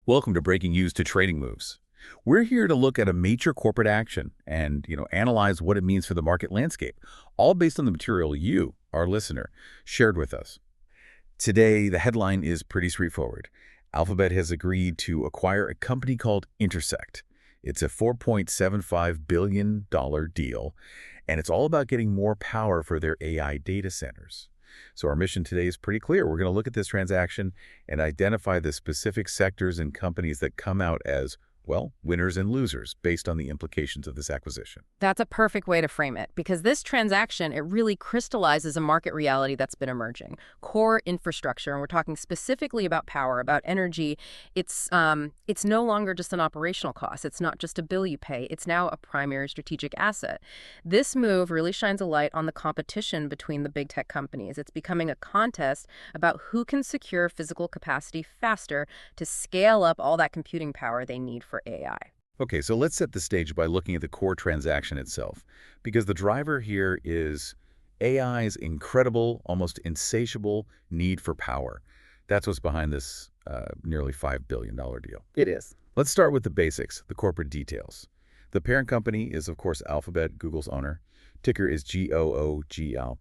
Welcome to Breaking News to Trading Moves. We're here to look at a major corporate action and, analyze what it means for the market landscape, all based on the material you, our listener, shared with us. Today, the headline is pretty straightforward. Alphabet has agreed to acquire a company called Intersect. It's a $4.75 billion deal, and it's all about getting more power for their AI data centers. So our mission today is pretty clear. We're going to look at this transaction and identify the specific sectors and companies that come out as, well, winners and losers based on the implications of this acquisition. That's a perfect way to frame it, because this transaction, it really crystallizes a market reality that's been emerging. Core infrastructure, and we're talking specifically about power, about energy, it's no longer just an operational cost. It's not just a bill you pay. It's now a primary strategic asset. This move really shines a light on the competition between the big tech companies. It's becoming a contest about who can secure physical capacity faster to scale up all that computing power they need for AI. Okay, so let's set the stage by looking at the core transaction itself, because the driver here is AI's incredible, almost insatiable need for power. That's what's behind this nearly $5 billion deal. It is. Let's start with the basics, the corporate details. The parent company is, of course, Alphabet, Google's owner. Ticker is GOOGL.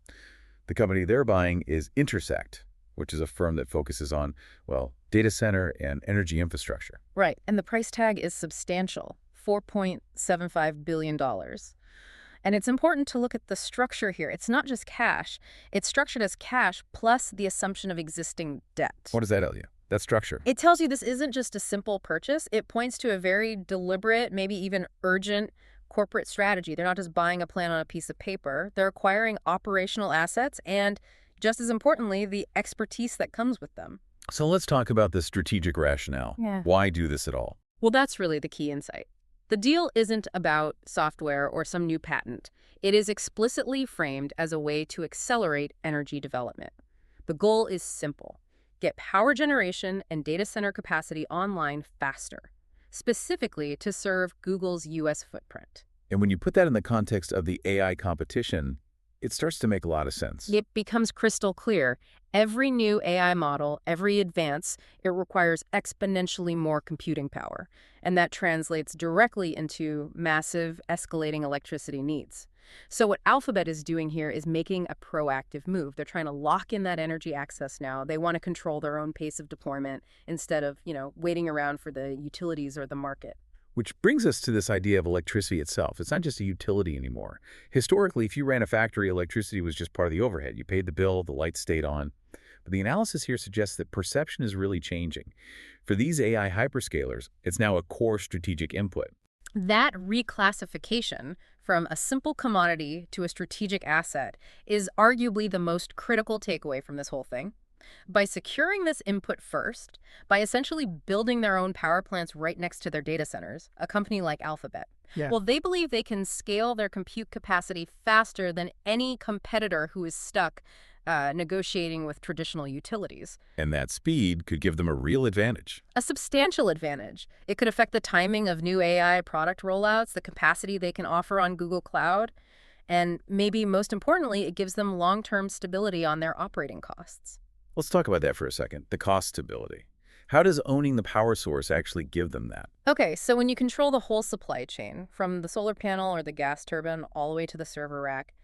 The company they're buying is Intersect, which is a firm that focuses on, well, data center and energy infrastructure. Right, and the price tag is substantial, $4.75 billion. And it's important to look at the structure here. It's not just cash. It's structured as cash plus the assumption of existing debt. What does that tell you? That structure? It tells you this isn't just a simple purchase. It points to a very deliberate, maybe even urgent corporate strategy. They're not just buying a plan on a piece of paper. They're acquiring operational assets and, just as importantly, the expertise that comes with them. So let's talk about the strategic rationale. Yeah. Why do this at all? Well, that's really the key insight. The deal isn't about software or some new patent. It is explicitly framed as a way to accelerate energy development. The goal is simple: get power generation and data center capacity online faster, specifically to serve Google's U.S. footprint. And when you put that in the context of the AI competition, it starts to make a lot of sense. It becomes crystal clear. Every new AI model, every advance, it requires exponentially more computing power. And that translates directly into massive, escalating electricity needs. So what Alphabet is doing here is making a proactive move. They're trying to lock in that energy access now. They want to control their own pace of deployment instead of, waiting around for the utilities or the market. Which brings us to this idea of electricity itself. It's not just a utility anymore. Historically, if you ran a factory, electricity was just part of the overhead. You paid the bill, the lights stayed on. But the analysis here suggests that perception is really changing. For these AI hyperscalers, it's now a core strategic input. That reclassification from a simple commodity to a strategic asset is arguably the most critical takeaway from this whole thing. By securing this input first, by essentially building their own power plants right next to their data centers, a company like Alphabet, well, they believe they can scale their compute capacity faster than any competitor who is stuck negotiating with traditional utilities. And that speed could give them a real advantage. A substantial advantage. It could affect the timing of new AI product rollouts, the capacity they can offer on Google Cloud, and maybe most importantly, it gives them long-term stability on their operating costs. Let's talk about that for a second, the cost stability. How does owning the power source actually give them that? Okay, so when you control the whole supply chain, from the solar panel or the gas turbine all the way to the server rack,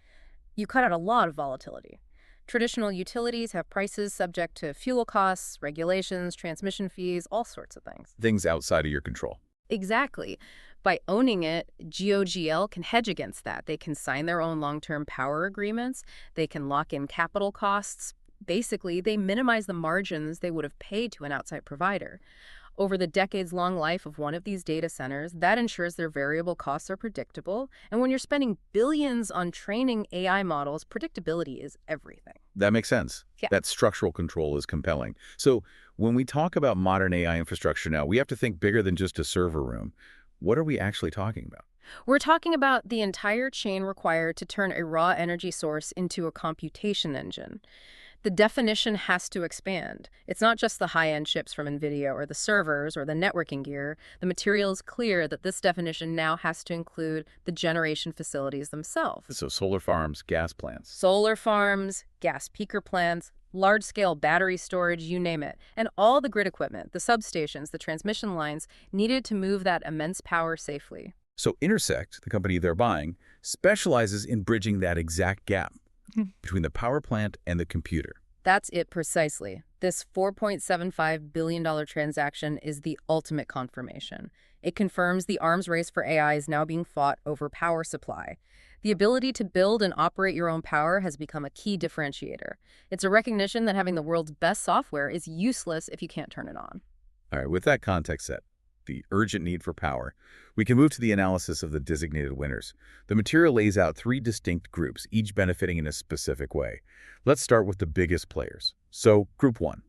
you cut out a lot of volatility. Traditional utilities have prices subject to fuel costs, regulations, transmission fees, all sorts of things. Things outside of your control. Exactly. By owning it, GOGL can hedge against that. They can sign their own long-term power agreements. They can lock in capital costs. Basically, they minimize the margins they would have paid to an outside provider. Over the decades-long life of one of these data centers, that ensures their variable costs are predictable. And when you're spending billions on training AI models, predictability is everything. That makes sense. Yeah. That structural control is compelling. So when we talk about modern AI infrastructure now, we have to think bigger than just a server room. What are we actually talking about? We're talking about the entire chain required to turn a raw energy source into a computation engine. The definition has to expand. It's not just the high-end chips from NVIDIA or the servers or the networking gear. The material is clear that this definition now has to include the generation facilities themselves. So solar farms, gas plants. Solar farms, gas peaker plants, Large-scale battery storage, you name it. And all the grid equipment, the substations, the transmission lines, needed to move that immense power safely. So Intersect, the company they're buying, specializes in bridging that exact gap between the power plant and the computer. That's it precisely. This $4.75 billion transaction is the ultimate confirmation. It confirms the arms race for AI is now being fought over power supply. The ability to build and operate your own power has become a key differentiator. It's a recognition that having the world's best software is useless if you can't turn it on. All right, with that context set, the urgent need for power, we can move to the analysis of the designated winners. The material lays out three distinct groups, each benefiting in a specific way. Let's start with the biggest players. So, Group 1,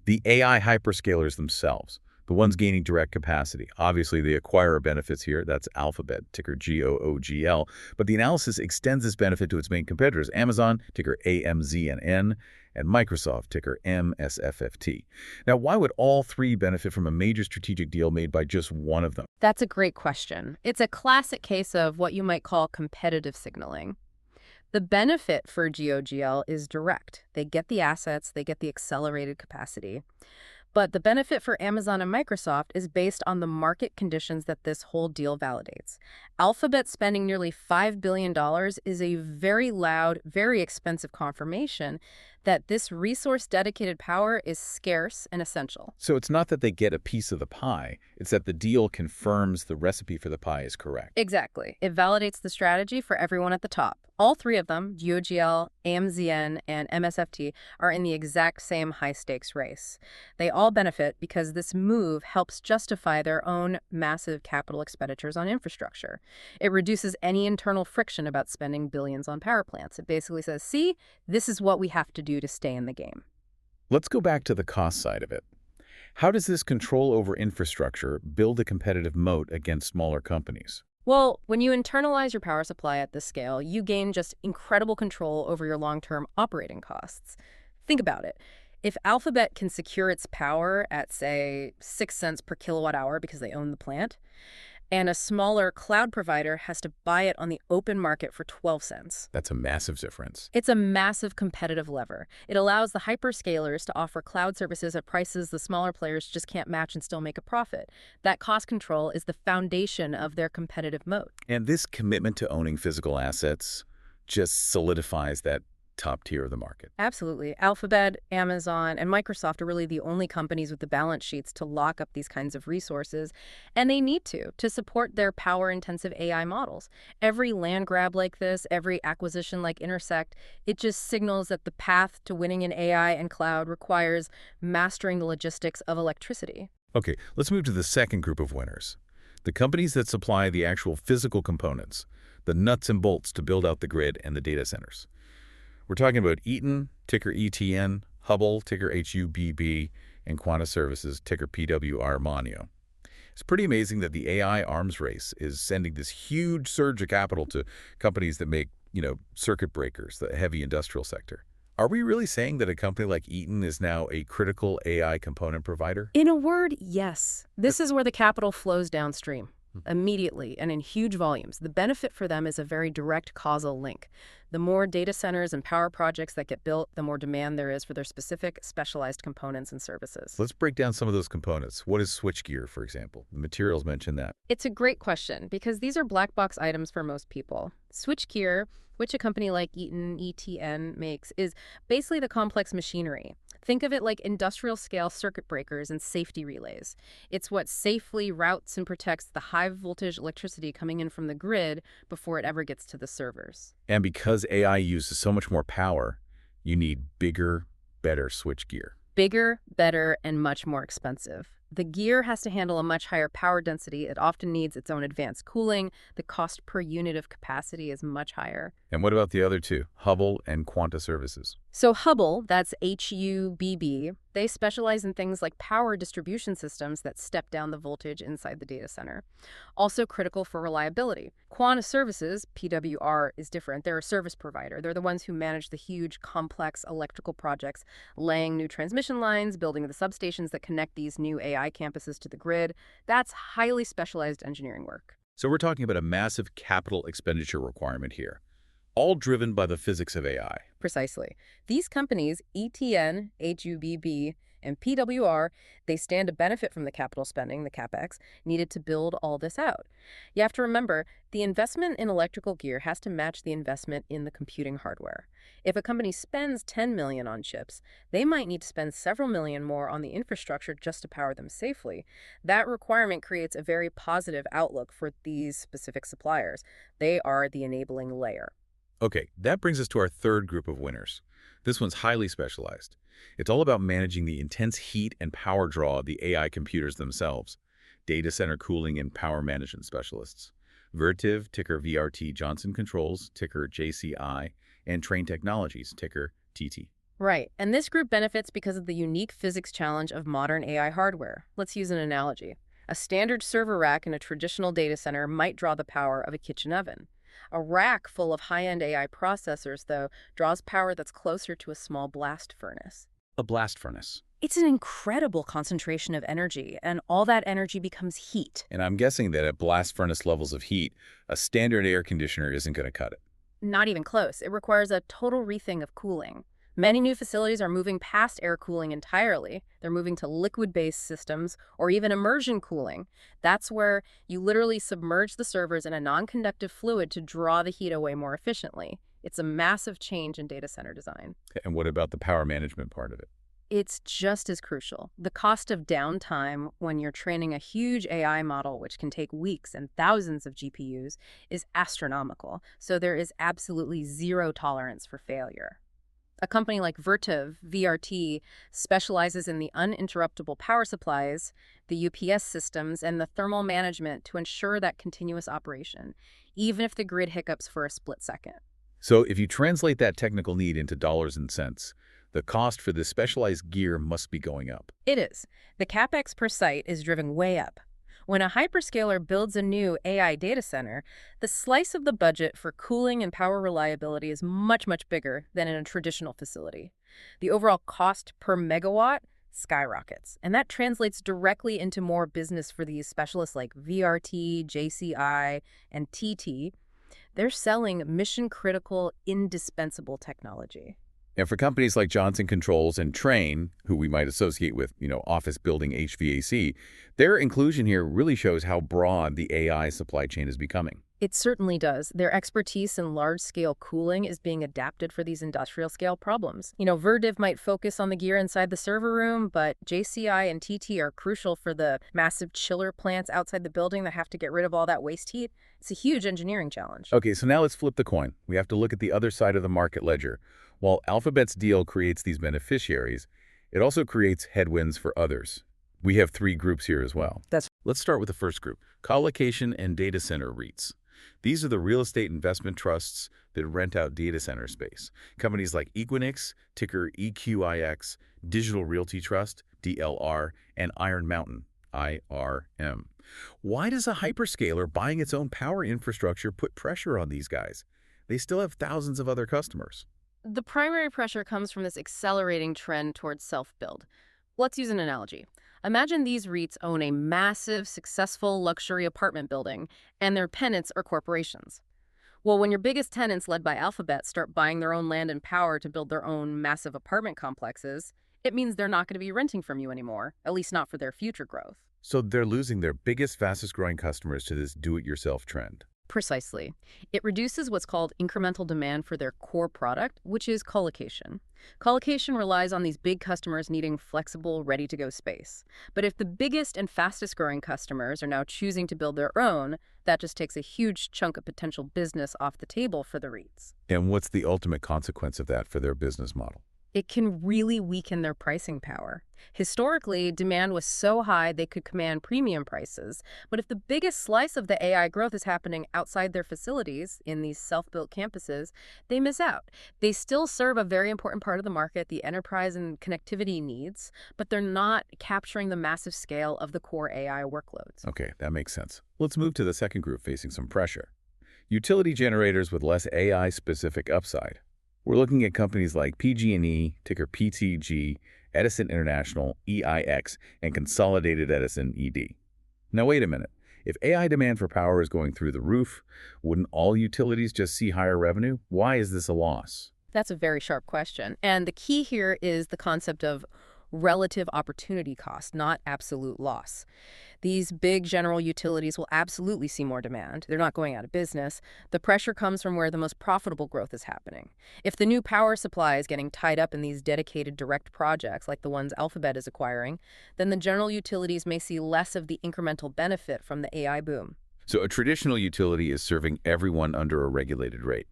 the AI hyperscalers themselves, the ones gaining direct capacity. Obviously, the acquirer benefits here. That's Alphabet, ticker GOOGL. But the analysis extends this benefit to its main competitors, Amazon, ticker AMZNN, and Microsoft, ticker MSFFT. Now, why would all three benefit from a major strategic deal made by just one of them? That's a great question. It's a classic case of what you might call competitive signaling. The benefit for GOGL is direct. They get the assets, they get the accelerated capacity. But the benefit for Amazon and Microsoft is based on the market conditions that this whole deal validates. Alphabet spending nearly $5 billion is a very loud, very expensive confirmation that this resource-dedicated power is scarce and essential. So it's not that they get a piece of the pie, it's that the deal confirms the recipe for the pie is correct. Exactly. It validates the strategy for everyone at the top. All three of them, GOGL, AMZN, and MSFT, are in the exact same high-stakes race. They all benefit because this move helps justify their own massive capital expenditures on infrastructure. It reduces any internal friction about spending billions on power plants. It basically says, see, this is what we have to do to stay in the game. Let's go back to the cost side of it. How does this control over infrastructure build a competitive moat against smaller companies? Well, when you internalize your power supply at this scale, you gain just incredible control over your long-term operating costs. Think about it. If Alphabet can secure its power at, say, 6 cents per kilowatt hour because they own the plant, and a smaller cloud provider has to buy it on the open market for 12 cents. That's a massive difference. It's a massive competitive lever. It allows the hyperscalers to offer cloud services at prices the smaller players just can't match and still make a profit. That cost control is the foundation of their competitive moat. And this commitment to owning physical assets just solidifies that top tier of the market. Absolutely. Alphabet, Amazon, and Microsoft are really the only companies with the balance sheets to lock up these kinds of resources, and they need to support their power-intensive AI models. Every land grab like this, every acquisition like Intersect, it just signals that the path to winning in AI and cloud requires mastering the logistics of electricity. Okay, let's move to the second group of winners. The companies that supply the actual physical components, the nuts and bolts to build out the grid and the data centers. We're talking about Eaton, ticker ETN, Hubble, ticker HUBB, and Quanta Services, ticker PWR. It's pretty amazing that the AI arms race is sending this huge surge of capital to companies that make, circuit breakers, the heavy industrial sector. Are we really saying that a company like Eaton is now a critical AI component provider? In a word, yes. This is where the capital flows downstream. Immediately and in huge volumes. The benefit for them is a very direct causal link. The more data centers and power projects that get built, the more demand there is for their specific specialized components and services. Let's break down some of those components. What is switchgear, for example? The materials mention that. It's a great question because these are black box items for most people. Switchgear, which a company like Eaton, ETN, makes, is basically the complex machinery. Think of it like industrial-scale circuit breakers and safety relays. It's what safely routes and protects the high-voltage electricity coming in from the grid before it ever gets to the servers. And because AI uses so much more power, you need bigger, better switchgear. Bigger, better, and much more expensive. The gear has to handle a much higher power density. It often needs its own advanced cooling. The cost per unit of capacity is much higher. And what about the other two, Hubble and Quanta Services? So Hubble, that's HUBB, they specialize in things like power distribution systems that step down the voltage inside the data center. Also critical for reliability. Quanta Services, PWR, is different. They're a service provider. They're the ones who manage the huge, complex electrical projects, laying new transmission lines, building the substations that connect these new AI campuses to the grid. That's highly specialized engineering work. So we're talking about a massive capital expenditure requirement here, all driven by the physics of AI. Precisely. These companies, ETN, HUBB, and PWR, they stand to benefit from the capital spending, the capex, needed to build all this out. You have to remember, the investment in electrical gear has to match the investment in the computing hardware. If a company spends $10 million on chips, they might need to spend several million more on the infrastructure just to power them safely. That requirement creates a very positive outlook for these specific suppliers. They are the enabling layer. Okay, that brings us to our third group of winners. This one's highly specialized. It's all about managing the intense heat and power draw of the AI computers themselves. Data center cooling and power management specialists. Vertiv, ticker VRT, Johnson Controls, ticker JCI, and Train Technologies, ticker TT. Right, and this group benefits because of the unique physics challenge of modern AI hardware. Let's use an analogy. A standard server rack in a traditional data center might draw the power of a kitchen oven. A rack full of high-end AI processors, though, draws power that's closer to a small blast furnace. A blast furnace. It's an incredible concentration of energy, and all that energy becomes heat. And I'm guessing that at blast furnace levels of heat, a standard air conditioner isn't going to cut it. Not even close. It requires a total rethink of cooling. Many new facilities are moving past air cooling entirely. They're moving to liquid-based systems or even immersion cooling. That's where you literally submerge the servers in a non-conductive fluid to draw the heat away more efficiently. It's a massive change in data center design. And what about the power management part of it? It's just as crucial. The cost of downtime when you're training a huge AI model, which can take weeks and thousands of GPUs, is astronomical. So there is absolutely zero tolerance for failure. A company like Vertiv, VRT, specializes in the uninterruptible power supplies, the UPS systems, and the thermal management to ensure that continuous operation, even if the grid hiccups for a split second. So if you translate that technical need into dollars and cents, the cost for this specialized gear must be going up. It is. The capex per site is driven way up. When a hyperscaler builds a new AI data center, the slice of the budget for cooling and power reliability is much, much bigger than in a traditional facility. The overall cost per megawatt skyrockets, and that translates directly into more business for these specialists like VRT, JCI, and TT. They're selling mission-critical, indispensable technology. And for companies like Johnson Controls and Train, who we might associate with, office building HVAC, their inclusion here really shows how broad the AI supply chain is becoming. It certainly does. Their expertise in large-scale cooling is being adapted for these industrial-scale problems. Vertiv might focus on the gear inside the server room, but JCI and TT are crucial for the massive chiller plants outside the building that have to get rid of all that waste heat. It's a huge engineering challenge. Okay, so now let's flip the coin. We have to look at the other side of the market ledger. While Alphabet's deal creates these beneficiaries, it also creates headwinds for others. We have three groups here as well. Let's start with the first group, colocation and data center REITs. These are the real estate investment trusts that rent out data center space. Companies like Equinix, ticker EQIX, Digital Realty Trust, DLR, and Iron Mountain, IRM. Why does a hyperscaler buying its own power infrastructure put pressure on these guys? They still have thousands of other customers. The primary pressure comes from this accelerating trend towards self-build. Let's use an analogy. Imagine these REITs own a massive, successful luxury apartment building, and their tenants are corporations. Well, when your biggest tenants, led by Alphabet, start buying their own land and power to build their own massive apartment complexes, it means they're not going to be renting from you anymore, at least not for their future growth. So they're losing their biggest, fastest-growing customers to this do-it-yourself trend. Precisely. It reduces what's called incremental demand for their core product, which is colocation. Colocation relies on these big customers needing flexible, ready-to-go space. But if the biggest and fastest-growing customers are now choosing to build their own, that just takes a huge chunk of potential business off the table for the REITs. And what's the ultimate consequence of that for their business model? It can really weaken their pricing power. Historically, demand was so high they could command premium prices, but if the biggest slice of the AI growth is happening outside their facilities, in these self-built campuses, they miss out. They still serve a very important part of the market, the enterprise and connectivity needs, but they're not capturing the massive scale of the core AI workloads. Okay, that makes sense. Let's move to the second group facing some pressure. Utility generators with less AI-specific upside. We're looking at companies like PG&E, ticker PTG, Edison International, EIX, and Consolidated Edison, ED. Now wait a minute. If AI demand for power is going through the roof, wouldn't all utilities just see higher revenue? Why is this a loss? That's a very sharp question. And the key here is the concept of relative opportunity cost, not absolute loss. These big general utilities will absolutely see more demand. They're not going out of business. The pressure comes from where the most profitable growth is happening. If the new power supply is getting tied up in these dedicated direct projects like the ones Alphabet is acquiring, then the general utilities may see less of the incremental benefit from the AI boom. So a traditional utility is serving everyone under a regulated rate.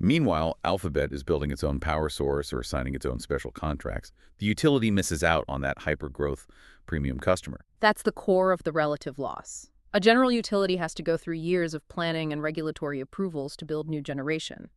Meanwhile, Alphabet is building its own power source or signing its own special contracts. The utility misses out on that hyper-growth premium customer. That's the core of the relative loss. A general utility has to go through years of planning and regulatory approvals to build new generation.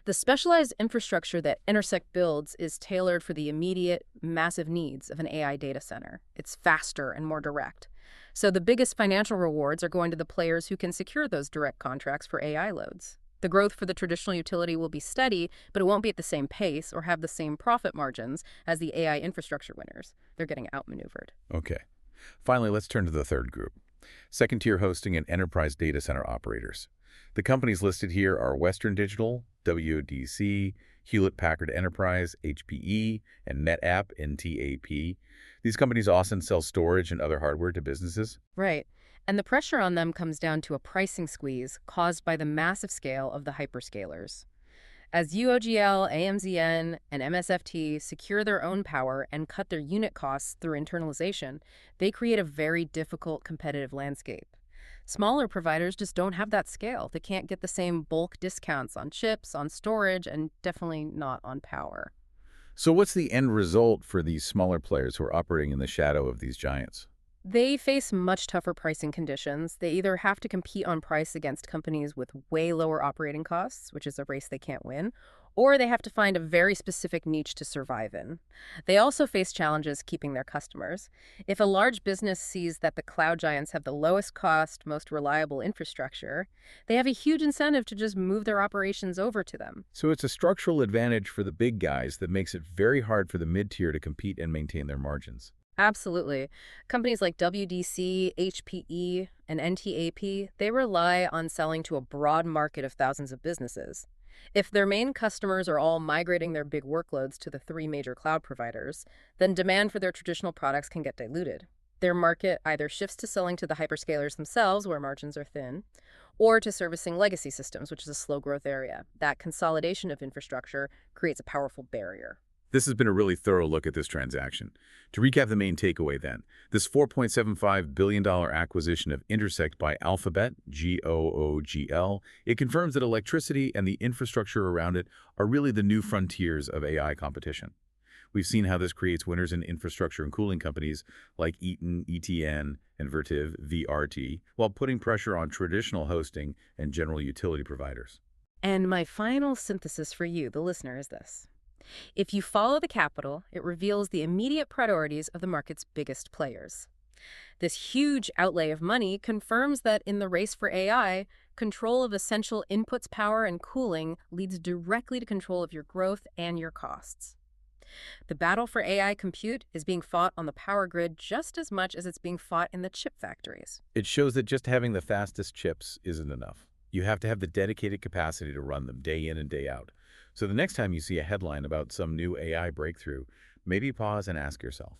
The specialized infrastructure that Intersect builds is tailored for the immediate, massive needs of an AI data center. It's faster and more direct. So the biggest financial rewards are going to the players who can secure those direct contracts for AI loads. The growth for the traditional utility will be steady, but it won't be at the same pace or have the same profit margins as the AI infrastructure winners. They're getting outmaneuvered. Okay. Finally, let's turn to the third group. Second-tier hosting and enterprise data center operators. The companies listed here are Western Digital, WDC, Hewlett-Packard Enterprise, HPE, and NetApp, NTAP. These companies often sell storage and other hardware to businesses. Right. And the pressure on them comes down to a pricing squeeze caused by the massive scale of the hyperscalers. As UOGL, AMZN, and MSFT secure their own power and cut their unit costs through internalization, they create a very difficult competitive landscape. Smaller providers just don't have that scale. They can't get the same bulk discounts on chips, on storage, and definitely not on power. So what's the end result for these smaller players who are operating in the shadow of these giants? They face much tougher pricing conditions. They either have to compete on price against companies with way lower operating costs, which is a race they can't win, or they have to find a very specific niche to survive in. They also face challenges keeping their customers. If a large business sees that the cloud giants have the lowest cost, most reliable infrastructure, they have a huge incentive to just move their operations over to them. So it's a structural advantage for the big guys that makes it very hard for the mid-tier to compete and maintain their margins. Absolutely. Companies like WDC, HPE, and NTAP, they rely on selling to a broad market of thousands of businesses. If their main customers are all migrating their big workloads to the three major cloud providers, then demand for their traditional products can get diluted. Their market either shifts to selling to the hyperscalers themselves, where margins are thin, or to servicing legacy systems, which is a slow growth area. That consolidation of infrastructure creates a powerful barrier. This has been a really thorough look at this transaction. To recap the main takeaway then, this $4.75 billion acquisition of Intersect by Alphabet, GOOGL, it confirms that electricity and the infrastructure around it are really the new frontiers of AI competition. We've seen how this creates winners in infrastructure and cooling companies like Eaton, ETN, and Vertiv, VRT, while putting pressure on traditional hosting and general utility providers. And my final synthesis for you, the listener, is this. If you follow the capital, it reveals the immediate priorities of the market's biggest players. This huge outlay of money confirms that in the race for AI, control of essential inputs, power, and cooling leads directly to control of your growth and your costs. The battle for AI compute is being fought on the power grid just as much as it's being fought in the chip factories. It shows that just having the fastest chips isn't enough. You have to have the dedicated capacity to run them day in and day out. So the next time you see a headline about some new AI breakthrough, maybe pause and ask yourself,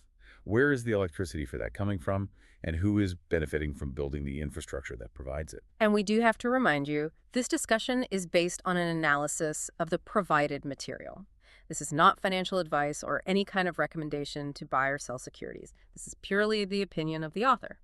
where is the electricity for that coming from, and who is benefiting from building the infrastructure that provides it? And we do have to remind you, this discussion is based on an analysis of the provided material. This is not financial advice or any kind of recommendation to buy or sell securities. This is purely the opinion of the author.